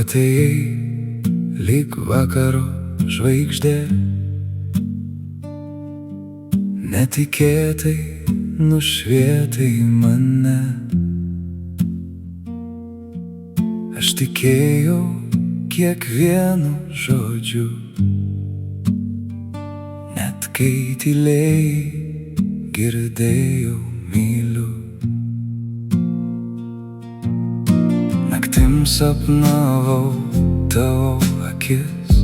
atėjai lyg vakaro žvaigždė, netikėtai nušvietai mane. Aš tikėjau kiekvienu žodžiu, net kai tylėjai girdėjau myliu. Naktim sapnavau tavo akis,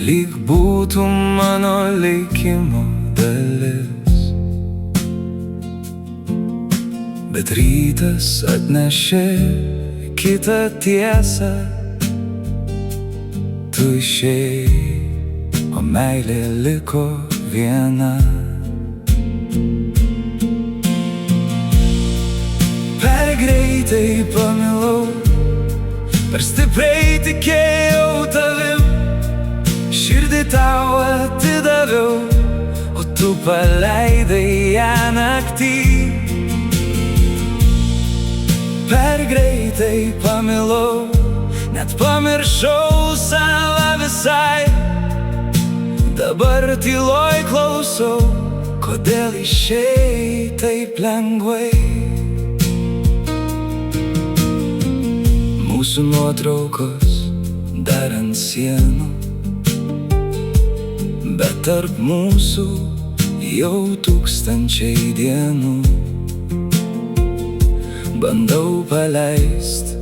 lyg būtų mano likimo dalis. Bet rytas atnešė kitą tiesą, tu išėjai, o meilė liko viena. Per greitai pamilau, per stipriai tikėjau tavim, širdį tau atidaviau, o tu paleidai ją naktį. Per greitai pamilau, net pamiršau save visai. Dabar tyloj klausau, kodėl išėjai taip lengvai. Mūsų nuotraukos dar ant sienų, bet tarp mūsų jau tūkstančiai dienų. Bandau paleist,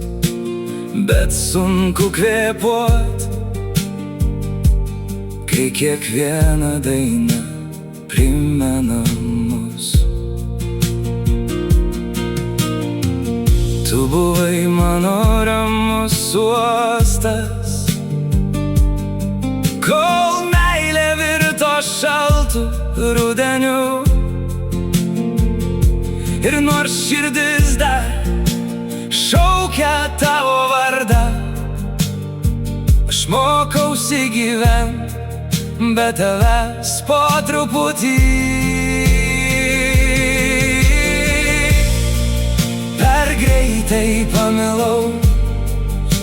bet sunku kvėpuot, kai kiekviena daina primena mus. Tu buvai mano ramus uostas, kol meilė virto šaltu rudeniu. Ir nors širdis dar šaukia tavo vardą, aš mokausi gyvent be tavęs po truputį. Per greitai pamilau,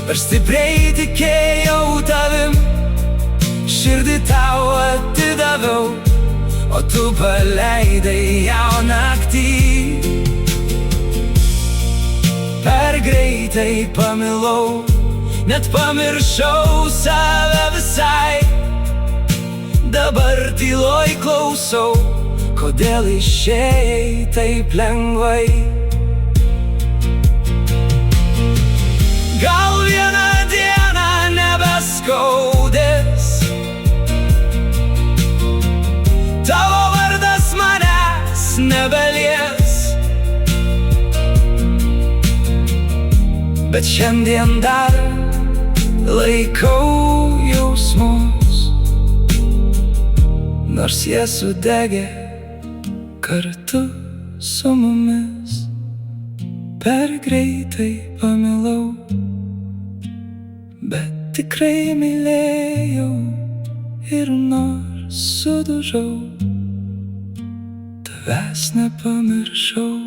per stipriai tikėjau tavim, širdį tau atidaviau, o tu paleidai ją naktį. Per greitai pamilau, net pamiršau save visai. Dabar tyloj klausau, kodėl išėjai taip lengvai. Gal vieną dieną nebeskaudės, tavo vardas manęs nebelies. Bet šiandien dar laikau jausmus, nors jie sudegė kartu su mumis. Per greitai pamilau, bet tikrai mylėjau, ir nors sudužau, tavęs nepamiršau.